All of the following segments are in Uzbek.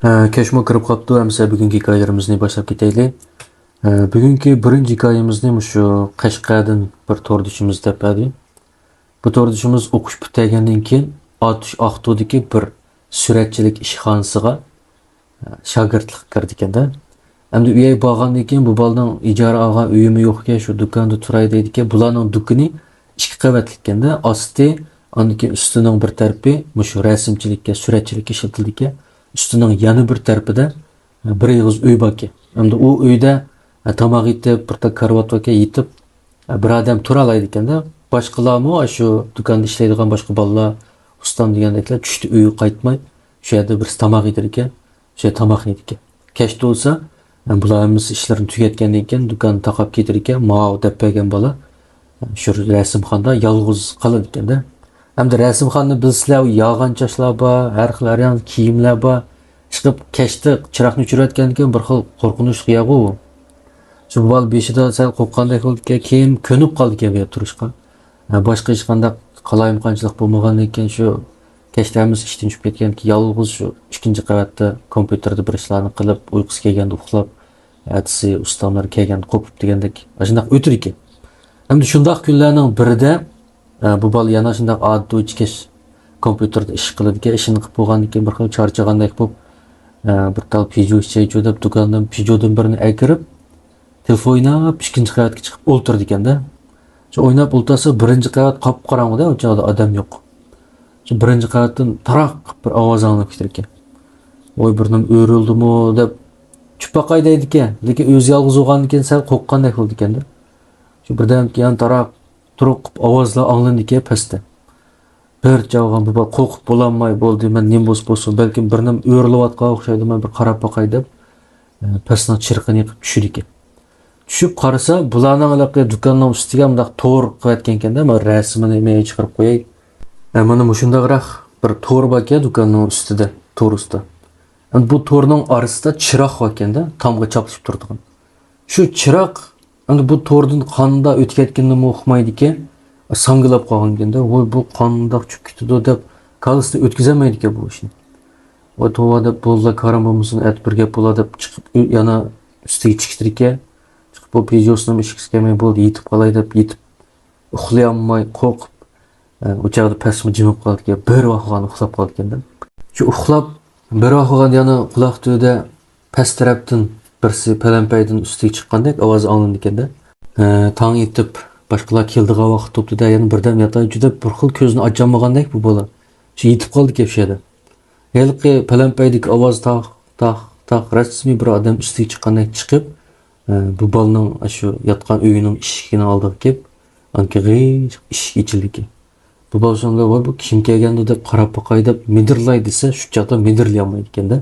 Keşme kırıp kaptı. Emse bugünkü hikayelerimizni başlap keteyli. Bugünkü birinci hikayemizni şu Qashqardan bir torduşumuz tepedi. Bu torduşumuz okuş bitirgenden keyin Aqto'dagi bir suratchilik ishxonasiga shogirdlik kirdi ekanda. Endi uyga borgandan keyin bu bolaning ijara olgan uyimi yo'q ekan, shu do'konda turay deydi ekan. Bularning do'koni ikki qavatli ekanda. Osti, undan keyin ustining bir tarafi shu rasmchilikka, suratchilikka ishlatildi ekan. Üstünün yanı bir tarafida bir yig'iz uy bor ekan. Endi u uyda tomoq yetib, birta karvatga yetib bir odam tura oladi ekanda. Boshqalarmi shu do'konda ishlaydigan boshqa bolalar, ustam degandeklar tushdi uyga qaytmay, shu yerda bir tomoq yedir ekan. Shu tomoq yeydi ekan. Kech bo'lsa, bularimiz ishlarini tugatgandan keyin do'konni taqab ketar ekan. Mao deb bergan bola shu rasmxonada yolg'iz qoladi ekanda. Hem de resimxonni bilsizlar, yog'ochlar bor, har xil variant kiyimlar bor. Chiqib kechda chiroqni o'chirayotgandan keyin bir xil qo'rqinch qiyg'u. Shu bol beshida sal qo'rqqandek bo'ldi, keyin ko'nib qoldi ekan bu yerda turishga. Boshqa hech qanday qalayimqanchilik bo'lmagandan keyin shu kechlarimiz ishdan tushib ketgan ki yolg'iz shu ikkinchi qavatda kompyuterda bir ishlarni qilib, uyqusi kelganda uxlab, ertasi ustamlar kelganda qo'pib degandek shunday o'tir ekan. Endi shunday kunlarning birida bu bola yana shunday oddiy ichkish kompyuterda ish qiladigan ishini qilib bo'lgandan keyin bir xil charchagandek bo'lib bir tal pijo ichaychu deb do'kondan pijodan birini akirib telefon o'ynab ikkinchi qavatga chiqib o'ltirdi ekanda. Shu o'ynab o'ltirsa birinchi qavat qop qorong'ida, u joyda odam yo'q. Shu birinchi qavatdan taroq bir ovoz anglab ketar ekan. Voy birnim o'rildimi deb chupaqay deydi ekan, lekin o'zi yolg'iz bo'lgandan keyin sal qo'rqqandek bo'ldi ekanda. Shu birdan keyin taroq turuq ovozlar anglandi ekan pastda. Bir javg'an bu qo'rqib bo'lolmay bo'ldi, men nim bo'lsin, balkim birnim o'rilayotgan o'xshaydi, men bir qarab boqay deb pastdan chirqini yiqib tushdi ekan. Tushib qarasa, bularning aloqa do'konning ustiga bunday to'r qo'yatgan ekanda, men rasmini men chiqarib qo'yay. Mana shundaqroq bir to'r bor ekan do'konning ustida, to'r ustida. Endi bu to'rning orasida chiroq bor ekanda, tomga chopishib turadigan. Shu chiroq endi bu to'rdan qonda o'tayotganini uqmaydi ekan. Sangilab qolgan ekanda, voy bu qondoq tushib ketdi deb kalisidan o'tkazolmaydi ekan bu ishni. Voy tova deb bo'lsa qaram bo'lmasin, at bir gap bo'ladi deb chiqib yana ustiga chiqdir ekan. Chiqib bu pijosini ishga kelmay bo'ldi, yetib qolay deb yetib uxlay olmay qo'rqib o'chaqda pastma jimib qoldi ekan. Bir vaqtdan uxlab qoldi ekanda. Shu uxlab bir vaqtdan yana quloq tubida past tarafdan birsi palampaydan ustiga chiqqandek ovoz anglandi ekanda. Tong yetib boshqalar keldigan vaqt topdida yana birdan yotay juda bir xil ko'zni ocholmagandek bu bola. Shu yetib qoldi ekan shu yerda. Yilqi palampaydagi ovoz taq rasmiy bir odam ustiga chiqqandek chiqib, bu bolaning shu yotgan uyining eshigini oldiga kelib, anki eshik ochildi ekan. Bu bola shunga voy bu kim kelgandi deb qarab boqay deb midirlay desa, shu chaqda midirlay olmaydi ekanda.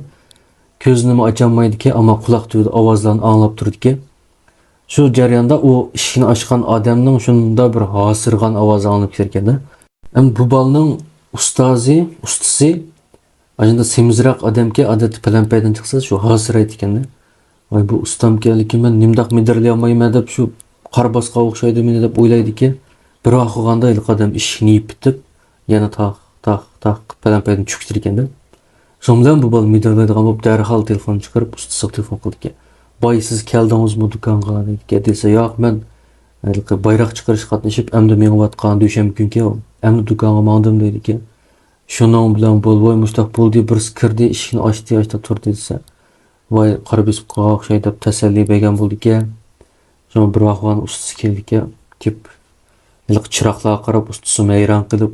Ko'zini ocholmaydi ekan, ammo quloq tubida ovozlarni anglab turdi ekan. Shu jarayonda u ishini ochgan odamning shunda bir hosirgan ovozi anglab ketganda, bu bolaning ustasi ajinda semizroq odamga odatda palampaydan chiqsa shu hosiraydi ekanda. Voy bu ustamga lekin men nimdoq midirlay olmayman deb shu qarbosqa o'xshaydi meni deb o'ylaydi ekan. Bir vaqtganda ilk odam ishini yeb bitib, yana taq palampaydan tushib ekanda. Shun bilan bu bola midirlaydigan bo'lib darhol telefon chiqarib ustasiga telefon qildi ekan. Boy siz keldingizmi do'konga deydi desa, yo'q men bayroq chiqarish qatnashib, endi menga dushanba kunga endi do'konga mandim deydi ekan. Shuning bilan bo'lvoy mushtaq bo'ldi, birisi kirdi, eshikni ochdi turdi desa, voy qarabesibga o'xshaydi deb tasalli bergan bo'ldi ekan. So'ng bir vaqtdan ustasi keldi ekan, kelib ilq chiroqlarga qarab ustasi hayron qilib,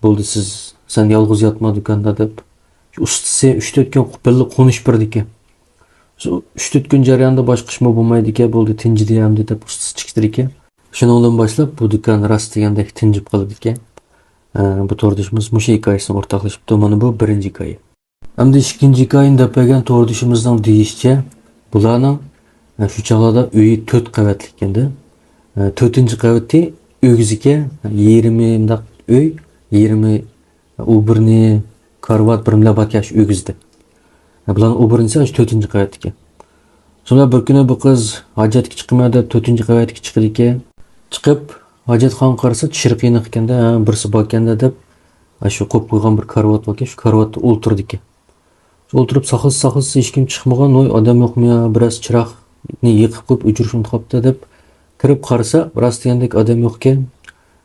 bo'ldi sen yolg'iz yotma do'konda deb. Ustasi 3-4 kun birga qo'nish berdi ekan. 3-4 kun jarayonida boshqa ish bo'lmaydi ekan, bo'ldi tinchidi ham deb ustasi chiqdir ekan. Shundan boshlab bu do'kon rost degandek tinchib qoldi ekan. Bu to'rdishimiz musha hikoyasini o'rtoqlashibdi. Mana bu birinchi hikoya. Endi ikkinchi hikoyani deb bergan to'rdishimizning deyishicha, bularning shu chog'da uyi 4 qavatli ekanda. 4-qavatda o'giziga 20 mundaq uy, 20 u birni karvat birimla bakash o'gizdi. Bularning u birinchisi 4-qavat ekan. Shunda bir kuni bu qiz hojatga chiqmadi, 4-qavatga chiqdi ekan. Chiqib hojatxona qarasa chirqiyni qilganda, birisi bor ekanda deb shu qo'yib qo'ygan bir karvat bor ekan, shu karvatda o'ltirdi ekan. O'tirib sahil hech kim chiqmagan, voy odam yo'qmi yo, biroz chiroqni yiqib qo'yib o'chirish unutibdi deb kirib qarasa, rost degandek odam yo'q ekan.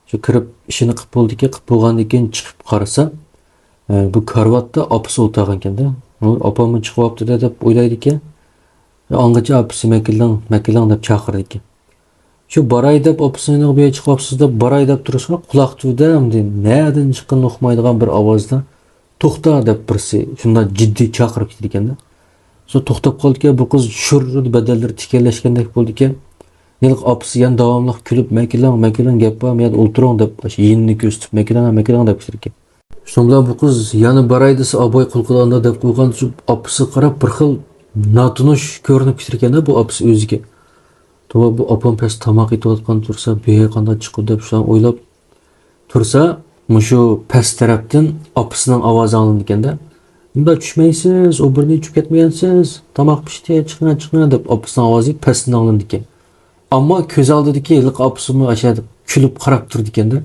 Shu kirib ishini qilib bo'ldi-ki, qilib bo'lgandan keyin chiqib qarasa, bu karvatda opasi o'tirgan ekanda. Opamni chiqyapti deb o'ylaydi ekan. Angacha opasi makilang deb chaqirdi ekan. Shu baray deb opisini bu yerga chiqyapsiz deb baray deb turishga quloq tutdi, nereden chiqqanini uqmaydigan bir ovozda to'xta deb birisi shunday jiddiy chaqirib ketdi ekanda. So to'xtab qoldi-ki, bu qiz shurr badallari tikanlashgandek bo'ldi ekan. Yilq opisi yan davomli kulib makilang gap bor, men o'tiring deb yinni ko'rsatib makilang deb ketdi ekan. Shundan bu qiz yana baray desa aboy qulqulanda deb qo'ygan, shu opisi qarab bir xil natunish ko'rinib ketdi ekanda bu opisi o'ziga. To'g'ri bu opam past tomoq etayotgan tursa, behe qanday chiqib deb shuni o'ylab tursa, mushu past tarafdan opisining ovozi anglandi ekanda. Bunda tushmaysiz, o birni tushib ketmagansiz, tomoq pishdi, chiqing deb opisining ovozi pastdan anglandi ekan. Ammo ko'z oldidagi yiliq opisimi ashada kulib qarab turdi ekanda.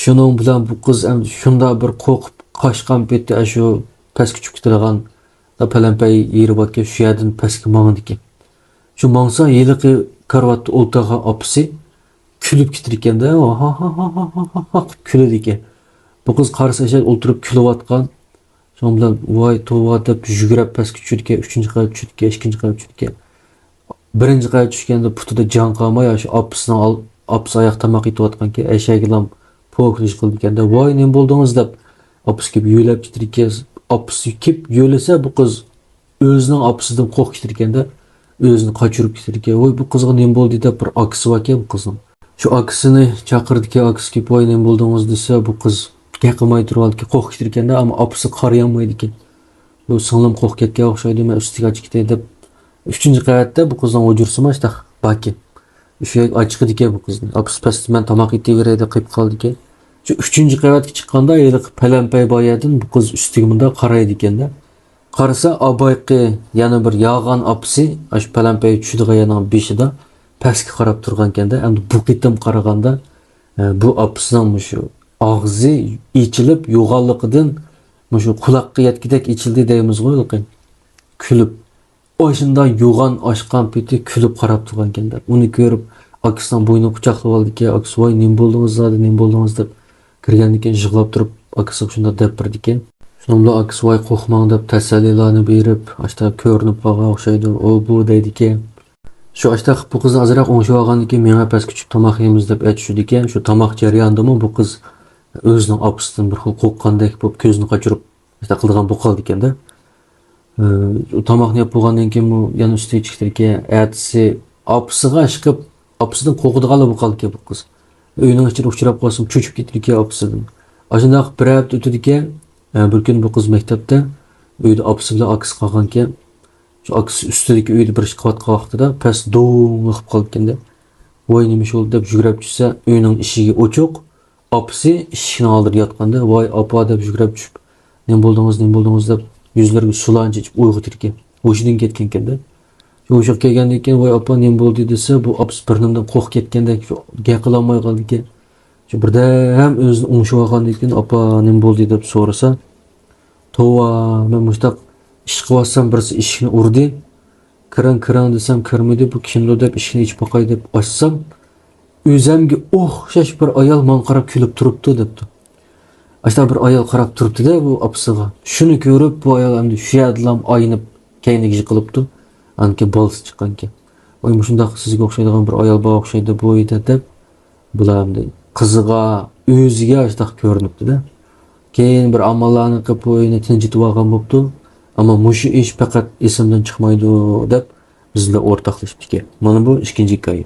Shuning bilan bu qiz shunda bir qo'rqib qochgan paytda shu pastga tushib ketadigan da palampay yeri borki, shu yerdan pastga mangdi ekan. Shu mangsa yiliqi karvatda o'tirgan opisi kulib ketdi ekanda, ha kuladi ekan. Bu qiz qarasa ashada o'tirib kulayotgan. Shuning bilan voy tova deb yugurib pastga tushdi, 3-qavat tushdi, 2-qavat tushdi. Birinchi qavat tushganda putida jon qolmay, shu opisi oyoq tomoq etayotganki, eshagilam po'klish qildi ekanda. Voy, nima bo'ldingiz deb opisiga yo'lab ketdi ekan. Opisi kelib yo'lasa, bu qiz o'zining opisidan qo'rqib ketdi ekanda. O'zini qochirib ketdi ekan. Voy, bu qizga nima bo'ldi deb bir akisi bor ekan bu qizning. Shu akisini chaqirdi-ki, akisiga voy nima bo'ldingiz desa, bu qiz gapirmay turibdi, qo'rqib ketdi ekanda, ammo opisi qarayamaydi ekan. Bu singlim qo'rqib ketgan o'xshaydi, men ustiga chiqtay deb 3-qavatda bu qizning o'jirsimi ishda baki. O'sha ochiqdi ekan bu qizni. Opisi pastda men tomoq yetaveray deb qo'yib qoldi ekan. Shu 3-qavatga chiqqanda yiliq palampay boyadan bu qiz ustiga bunda qaraydi ekanda. Qarasa, aboyqi yana bir yog'an opisi shu palampay tushdigan yerning beshida pastga qarab turgan ekanda. Endi bu qitim qaraganda bu opisining shu og'zi ichilib yo'g'onligidan shu quloqqa yetkidek ichildi deymiz qo'y, kulib Oşunda yoğan aşkan peti külüp qarab turgan ekanda. Uni ko'rib, akisining bo'yni quchoqlab oldi-ki, akisi voy nima bo'ldingiz deb kirgandan keyin yig'lab turib, akisi shunda deb birdi ekan. Shunda bilan akisi voy qo'rqmang deb tasallilarni berib, ashta ko'rinib qolgan o'xshaydi. O bu deydi ekan. Shu ashta bu qizni azroq o'ngshib olgandan keyin menga pastga tushib tomoq yeymiz deb aytishdi ekan. Shu tomoq jarayonidami bu qiz o'zining opisidan bir xil qo'rqqandek bo'lib ko'zini qochirib ashta qilgan bu qoldi ekanda. Tomoqni yeb bo'lgandan keyin u yana ustiga chiqdi ekan. Ertasi opisiga chiqib, opisidan qo'rqadiganlar bu qoldi ekan bu qiz. Uyning ichida uchrab qolsin, cho'chib ketdi ekan opisidan. Ashunday bir hafta o'tdi ekan. Bir kun bu qiz maktabda uyda opisi bilan akisi qolgan ekan. Shu akisi ustidagi uyda bir ish qilayotgan vaqtida past do'ng qilib qoldi ekanda. Voy nima bo'ldi deb yugurib tushsa, uyning eshigi ochiq. Opisi eshikning oldida yotganda, voy opa deb yugurib tushib, nima bo'ldingiz deb yuzlariga sulanchi ichib uyg'otdi ekan. O'shidan ketgan ekanda. O'sha kelgandan keyin voy opa nima bo'ldi desa, bu opis birnimdan qo'rqib ketgandek gap qila olmay qoldi ekan. Shu birda ham o'zini o'ngshib olgandan keyin opa nima bo'ldi deb so'rasa, "Tova, men mushtaq ish qilyapsam birisi eshikni urdi. Kiring desam kirmadi, bu kimdir deb eshikni ichib boqay deb ochsam, o'zimga o'xshash bir ayol men qarab kulib turibdi" debdi. Ashta bir ayol qarab turibdi-da bu opisiga. Shuni ko'rib bu ayol endi shu yerdan aynib kayniga yiqilibdi. Anki bolsi chiqqan ekan. Voy shunday sizga o'xshaydigan bir ayol bor o'xshaydi bu uyda deb bular endi qiziga, o'ziga ashta ko'rinibdi-da. Keyin bir amallarni qilib o'yini tinchitib olgan bo'pti. Ammo mushu ish faqat esimdan chiqmaydi deb bizlar o'rtoqlashdik ekan. Mana bu ikkinchi hikoya.